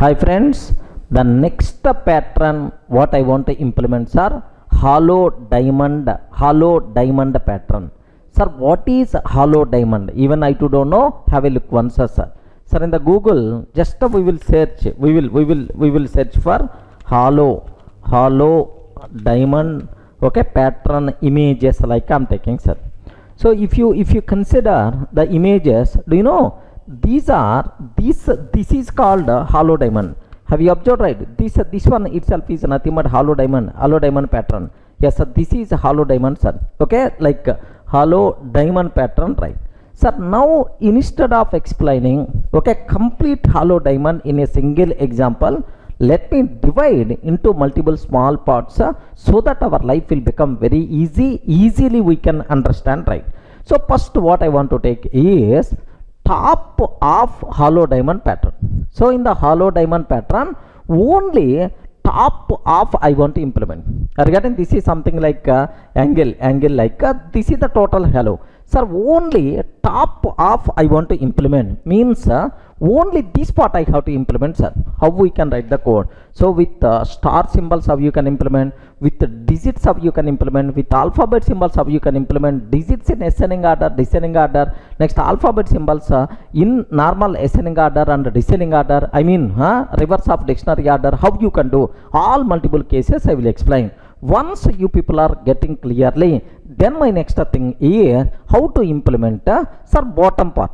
Hi friends, the next pattern what I want to implement are hollow diamond pattern. Sir, what is hollow diamond? Even I too don't know. Have a look once, sir. Sir, in the Google, just we will search. We will search for hollow diamond. Okay, pattern images like I'm taking, sir. So if you consider the images, do you know this is called hollow diamond. Have you observed, right? This one itself is nothing but hollow diamond pattern. Yes, sir, this is hollow diamond, sir. Okay, like hollow diamond pattern, right? Sir, now instead of explaining complete hollow diamond in a single example, let me divide into multiple small parts so that our life will become very easily we can understand, right? So first what I want to take is top of hollow diamond pattern. So in the hollow diamond pattern, only top of I want to implement. Regarding this is something like angle like this is the total hollow. Sir, only top of I want to implement means only this part I have to implement, sir. How we can write the code? So with star symbols how you can implement, with digits how you can implement, with alphabet symbols how you can implement, digits in ascending order, descending order, next alphabet symbols in normal ascending order and descending order, I mean reverse of dictionary order, how you can do all multiple cases I will explain. Once you people are getting clearly, then my next thing is how to implement sir bottom part.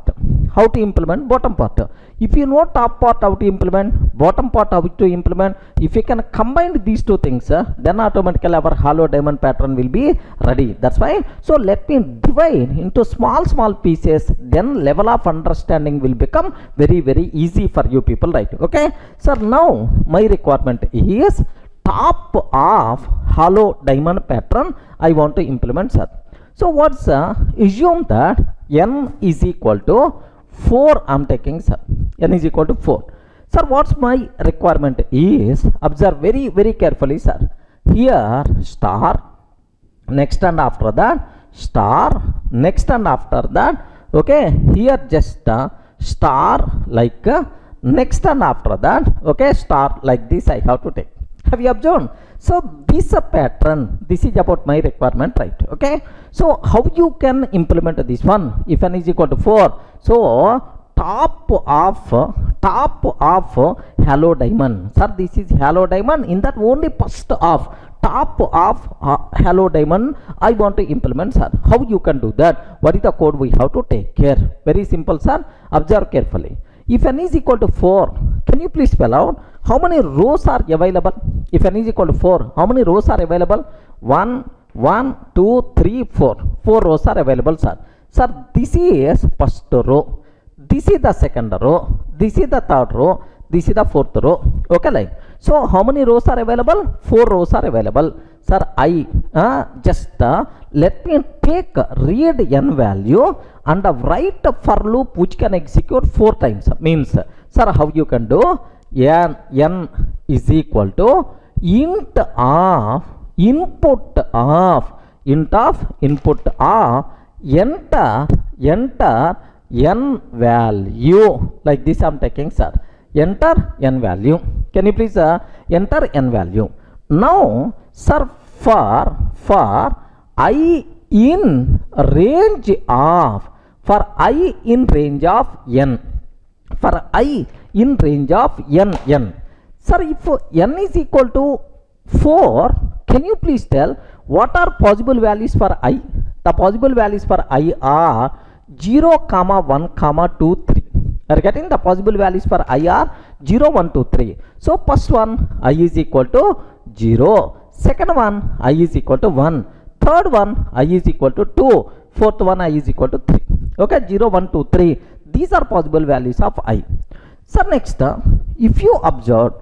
How to implement bottom part? If you know top part how to implement, bottom part how to implement, if you can combine these two things, then automatically our hollow diamond pattern will be ready. That's why. So let me divide into small pieces. Then level of understanding will become very easy for you people, right? Okay. Sir, now my requirement is top of hollow diamond pattern I want to implement, sir. So what's assume that n is equal to 4 I'm taking, sir. N is equal to 4. Sir, what's my requirement is, observe very carefully, sir. Here star, next and after that star, next and after that, okay, here just star like next and after that, okay, star like this I have to take. Have you observed? So this pattern, this is about my requirement, right? Okay. So how you can implement this one? If n is equal to 4, so top of hollow diamond. Sir, this is hollow diamond. In that only first of top of hollow diamond I want to implement, sir. How you can do that? What is the code we have to take care? Very simple, sir. Observe carefully. If n is equal to 4, can you please spell out how many rows are available? If n is equal to 4, how many rows are available? 1, 2, 3, 4. 4 rows are available, sir. Sir, this is first row. This is the second row. This is the third row. This is the fourth row. Okay, like. So, how many rows are available? 4 rows are available. Sir, I just let me take read n value and write for loop which can execute 4 times. Means, sir, how you can do? N is equal to int of input of enter n value, like this I'm taking, sir. Enter n value. Can you please enter n value? Now, sir, for I in range of n, for I in range of n. Sir, if n is equal to 4, can you please tell what are possible values for I? The possible values for I are 0, 1, 2, 3. Are getting the possible values for I are 0, 1, 2, 3. So first one I is equal to 0. Second one I is equal to 1. Third one I is equal to 2. Fourth one I is equal to 3. Okay, 0, 1, 2, 3. These are possible values of I. So next, if you observe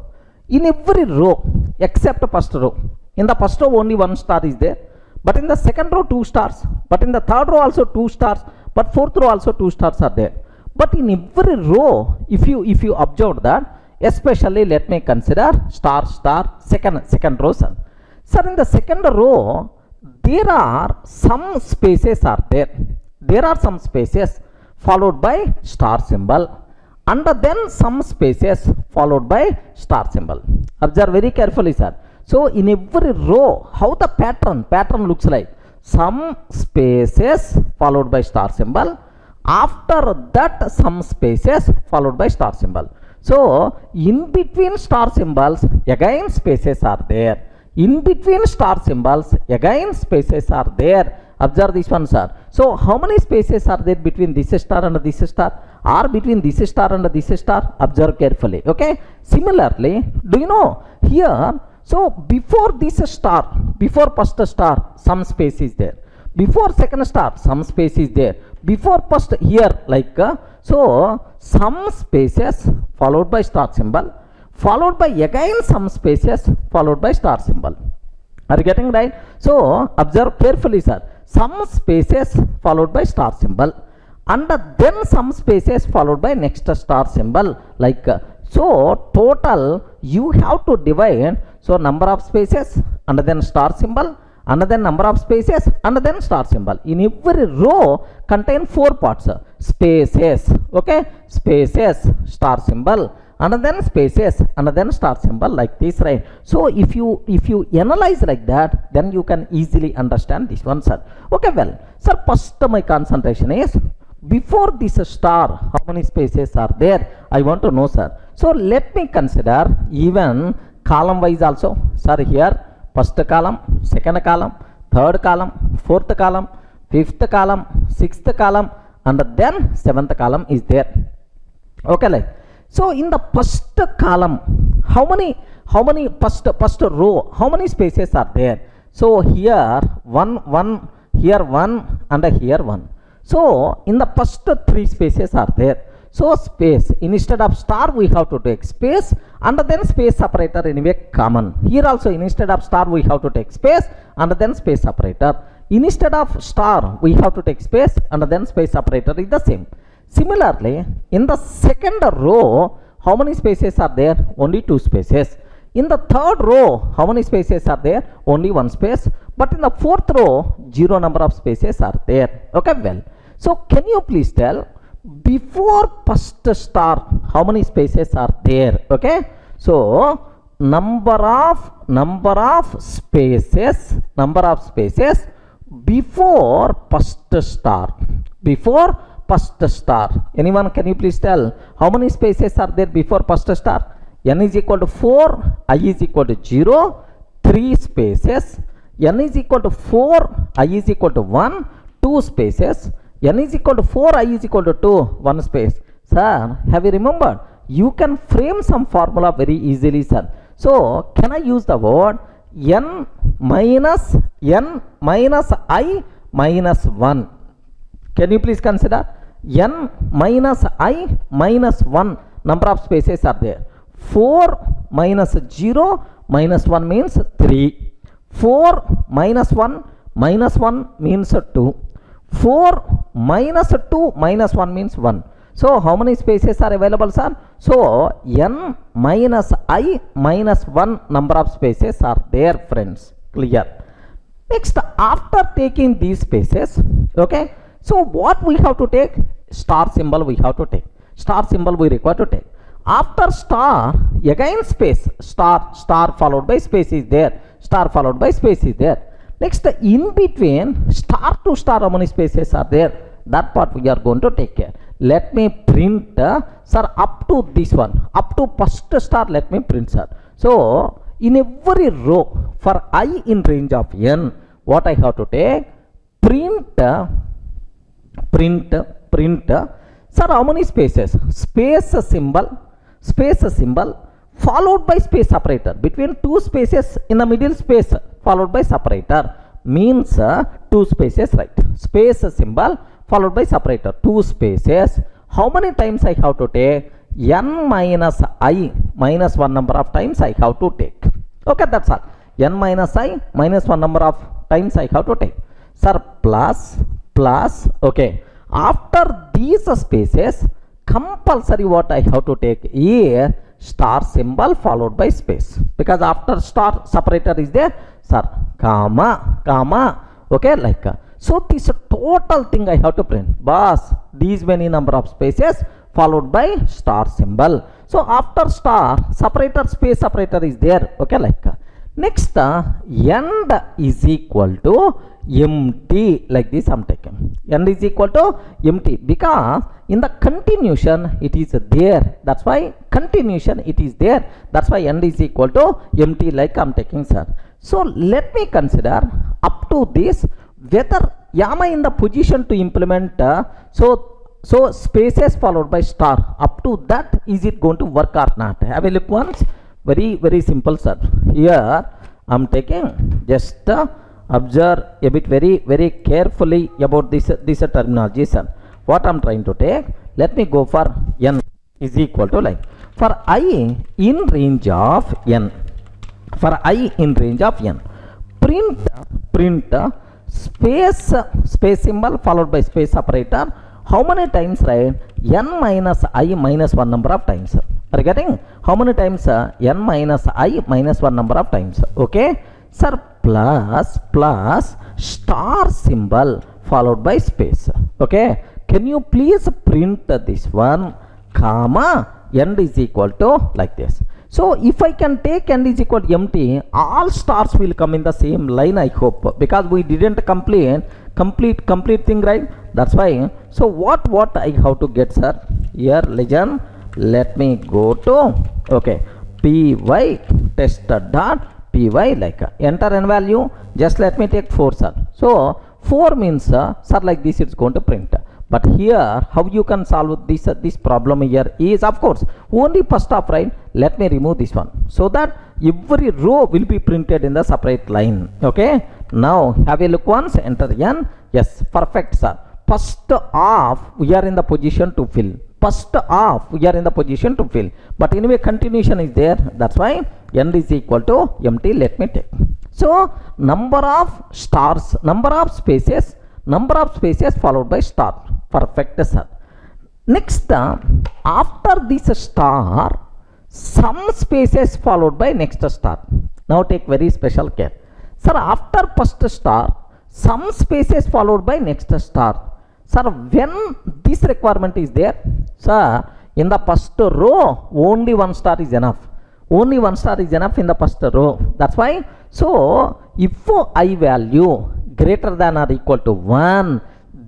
in every row except first row, in the first row only 1 star is there, but in the second row 2 stars, but in the third row also 2 stars, but fourth row also 2 stars are there. But in every row, if you observe that, especially let me consider star second row, sir. Sir, in the second row there are some spaces are there. There are some spaces followed by star symbol. and then some spaces followed by star symbol. Observe very carefully, sir. So in every row, how the pattern looks like, some spaces followed by star symbol, after that some spaces followed by star symbol. So in between star symbols again spaces are there, in between star symbols again spaces are there. Observe this one, sir. So how many spaces are there between this star and this star, or between this star and this star? Observe carefully. Okay, similarly, do you know here, so before this star, before first star, some space is there, before second star some space is there, before first here, like so some spaces followed by star symbol, followed by again some spaces followed by star symbol. Are you getting right? So observe carefully, sir. Some spaces followed by star symbol, and then some spaces followed by next star symbol, like so total you have to divide, so number of spaces and then star symbol, and then number of spaces and then star symbol. In every row contain 4 parts, spaces, okay, spaces, star symbol, and then spaces and then star symbol, like this, right? So if you analyze like that, then you can easily understand this one, sir. Okay, well, sir, first my concentration is before this star, how many spaces are there, I want to know, sir. So let me consider even column wise also, sir. Here first column, second column, third column, fourth column, fifth column, sixth column, and then seventh column is there. Okay, like so in the first column, how many first row, how many spaces are there? So here one, here one, and here one. So in the first 3 spaces are there. So space, instead of star we have to take space, and then space separator anyway common. Here also instead of star we have to take space and then space separator. Instead of star we have to take space and then space separator is the same. Similarly, in the second row, how many spaces are there? Only 2 spaces. In the third row, how many spaces are there? Only 1 space. But in the fourth row, 0 number of spaces are there. Okay, well, so can you please tell before first star how many spaces are there? Okay, so number of spaces before first star, before first star. Anyone, can you please tell how many spaces are there before first star? N is equal to 4, I is equal to 0, 3 spaces. N is equal to 4, I is equal to 1, 2 spaces. N is equal to 4, I is equal to 2, 1 space. Sir, have you remembered? You can frame some formula very easily, sir. So can I use the word n minus I minus 1? Can you please consider n minus I minus 1 number of spaces are there. 4 minus 0 minus 1 means 3. 4 minus 1 means 2. 4 minus 2 minus 1 means 1. So how many spaces are available, sir? So n minus I minus 1 number of spaces are there, friends. Clear? Next, after taking these spaces, okay, so what we have to take? Star symbol we have to take. Star symbol we require to take. After star, again space, star followed by space is there. Star followed by space is there. Next, in between star to star, how many spaces are there? That part we are going to take care. Let me print, sir, up to this one, up to first star, let me print, sir. So in every row for I in range of n, what I have to take? Print, sir, how many spaces? Space symbol followed by space separator. Between 2 spaces, in the middle space followed by separator means 2 spaces, right? Space symbol followed by separator, 2 spaces. How many times I have to take? N minus I minus 1 number of times I have to take. Okay, that's all. N minus I minus 1 number of times I have to take. Sir, plus, okay. After these spaces, compulsory what I have to take is star symbol followed by space, because after star separator is there, sir, comma, okay, like so this total thing I have to print. Boss, these many number of spaces followed by star symbol. So after star, separator, space separator is there. Okay, like next end is equal to empty, like this I'm taking. End is equal to empty because in the continuation it is there. That's why continuation it is there. That's why end is equal to empty, like I'm taking, sir. So let me consider up to this whether am I in the position to implement so spaces followed by star. Up to that, is it going to work or not? Have a look once. Very simple, sir. Here I'm taking, just observe a bit very carefully about this terminology, sir. What I'm trying to take, let me go for n is equal to, like, for I in range of n, for I in range of n, print space symbol followed by space separator. How many times, right? N minus I minus 1 number of times. Are you getting? How many times? N minus I minus 1 number of times. Okay, sir. Plus star symbol followed by space. Okay, can you please print this one, comma, end is equal to, like this. So if I can take end is equal to empty, all stars will come in the same line, I hope, because we didn't complete thing, right? That's why. So what I have to get, sir? Here, legend, let me go to, okay, py test dot py, like enter n value. Just let me take 4, sir. So 4 means, sir, like this it's going to print. But here, how you can solve this problem here is, of course, only first off, right? Let me remove this one so that every row will be printed in the separate line. Okay, now have a look once. Enter n. Yes, perfect, sir. First off, we are in the position to fill. But anyway, continuation is there. That's why n is equal to empty. Let me take. So number of stars, number of spaces followed by star. Perfect, sir. Next, after this star, some spaces followed by next star. Now take very special care, sir. After first star, some spaces followed by next star. Sir, when this requirement is there, sir, in the first row only one star is enough. Only one star is enough in the first row. That's why. So if I value greater than or equal to 1,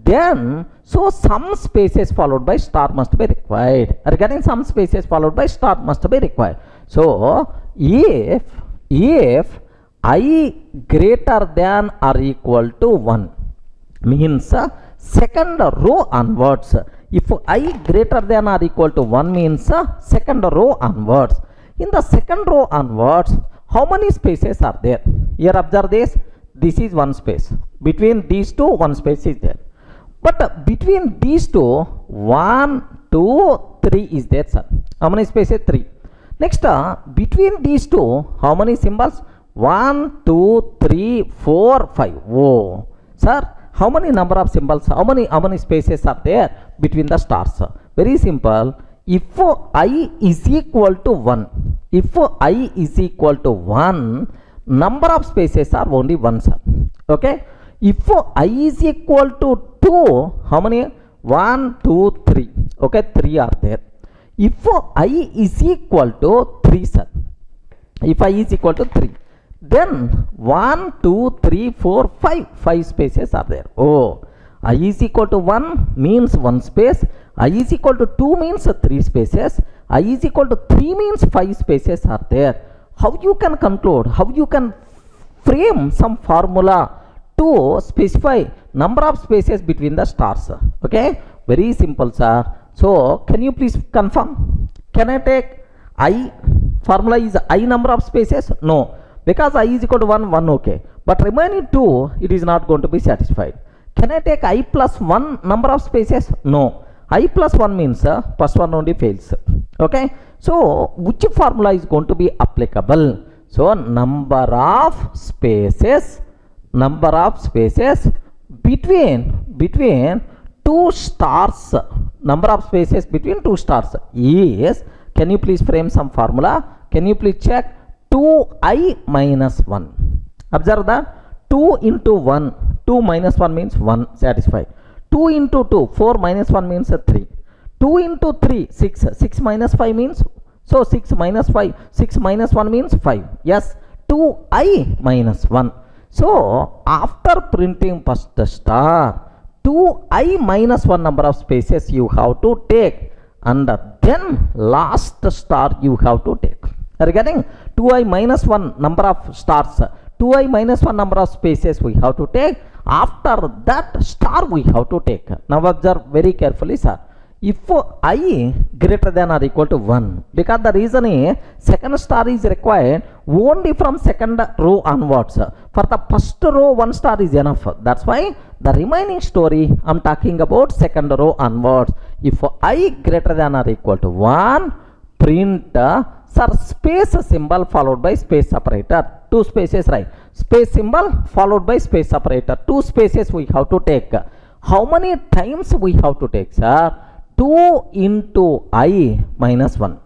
then so some spaces followed by star must be required. Regarding some spaces followed by star must be required. So if I greater than or equal to 1 means second row onwards. If I greater than or equal to 1 means second row onwards. In the second row onwards, how many spaces are there? Here observe this. This is one space. Between these two, one space is there. But between these two, 1, 2, 3 is there, sir. How many spaces? 3. Next, between these two, how many symbols? 1, 2, 3, 4, 5. Oh, sir, how many number of symbols? How many spaces are there between the stars? Very simple. If I is equal to 1, number of spaces are only 1, sir. Okay. If I is equal to 2, how many? 1, 2, 3. Okay, 3 are there. If I is equal to 3, sir. If I is equal to 3, then 1, 2, 3, 4, 5 spaces are there. Oh, I is equal to 1 means 1 space. I is equal to 2 means 3 spaces. I is equal to 3 means 5 spaces are there. How you can conclude? How you can frame some formula to specify number of spaces between the stars? Okay, very simple, sir. So can you please confirm? Can I take I? Formula is I number of spaces? No, because I is equal to 1, okay. But remaining 2, it is not going to be satisfied. Can I take I plus 1 number of spaces? No. I plus 1 means first one only fails. Okay. So which formula is going to be applicable? So number of spaces between two stars. Number of spaces between two stars is, can you please frame some formula? Can you please check? 2i minus 1. Observe that. 2 into 1. 2 minus 1 means 1, satisfied. 2 into 2. 4 minus 1 means 3. 2 2 into 3, 6. 6 minus 5 means, so 6 minus 5, 6 minus 1 means 5. Yes, 2i minus 1. So, after printing first star, 2i minus 1 number of spaces you have to take, and then last star you have to take. Are you getting? 2i minus 1 number of stars, 2i minus 1 number of spaces we have to take. After that star we have to take. Now observe very carefully, sir. If I greater than or equal to 1, because the reason is second star is required only from second row onwards. For the first row 1 star is enough. That's why the remaining story I'm talking about second row onwards. If I greater than or equal to 1, print sir, space symbol followed by space separator. 2 spaces, right? Space symbol followed by space separator. 2 spaces we have to take. How many times we have to take, sir? 2 into I minus 1.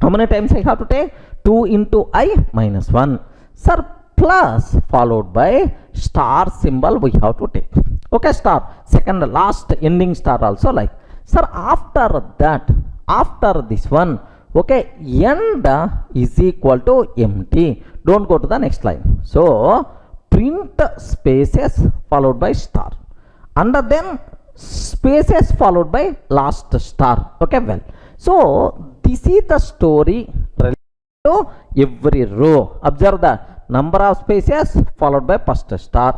How many times I have to take? 2 into I minus 1. Sir, plus followed by star symbol we have to take. Okay, star. Second last ending star also like. Sir, after that, after this one, okay, end is equal to empty. Don't go to the next line. So, print spaces followed by star. And then spaces followed by last star. Okay, well. So, this is the story related to every row. Observe the number of spaces followed by first star.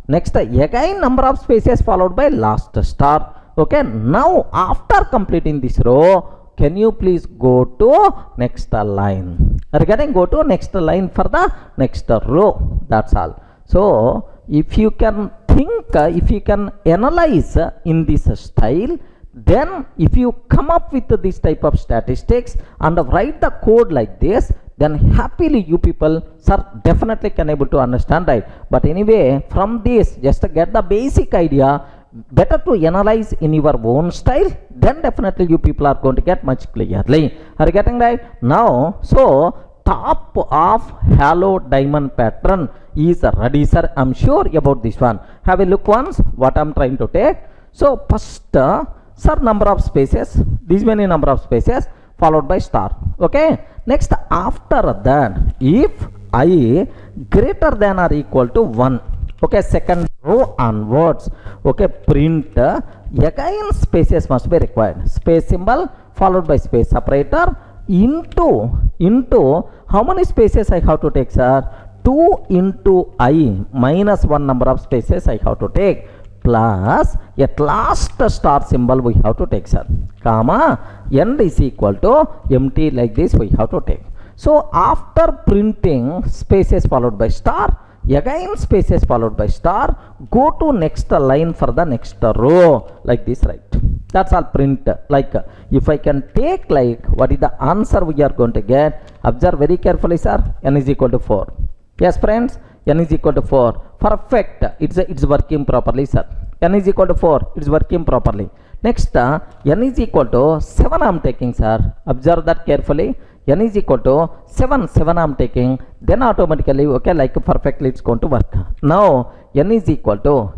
Next, again number of spaces followed by last star. Okay, now after completing this row, can you please go to next line? Regarding go to next line for the next row. That's all. So, if you can think, if you can analyze in this style, then if you come up with this type of statistics and write the code like this, then happily you people, sir, definitely can able to understand, right? But anyway, from this, just get the basic idea. Better to analyze in your own style, then definitely you people are going to get much clearly. Are you getting right? Now, so top of Hallow Diamond Pattern is ready, sir. I'm sure about this one. Have a look once what I'm trying to take. So first, sir, number of spaces, these many number of spaces followed by star. Okay. Next, after that, if I greater than or equal to 1, okay, second row onwards, okay, print again spaces must be required. Space symbol followed by space separator into how many spaces I have to take, sir? 2 into I minus 1 number of spaces I have to take, plus at last star symbol we have to take, sir, comma, end is equal to empty, like this we have to take. So after printing spaces followed by star, again spaces followed by star, go to next line for the next row, like this, right? That's all. Print. Like if I can take, like, what is the answer we are going to get? Observe very carefully, sir. N is equal to 4. Yes, friends, n is equal to 4. Perfect. It's working properly, sir. N is equal to 4. It's working properly. Next, n is equal to 7 I'm taking, sir. Observe that carefully. N is equal to 7 I'm taking, then automatically, okay, like perfectly it's going to work. Now n is equal to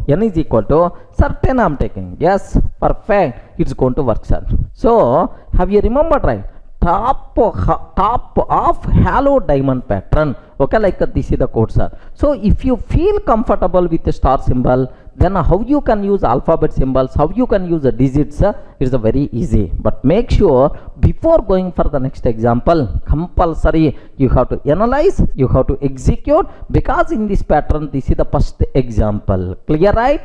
sir 10 I'm taking. Yes, perfect, it's going to work, sir. So have you remembered, right? Top of Hallow Diamond Pattern. Okay, like this is the code, sir. So if you feel comfortable with the star symbol, then how you can use alphabet symbols, how you can use the digits, is very easy. But make sure before going for the next example, compulsory you have to analyze, you have to execute, because in this pattern this is the first example. Clear, right?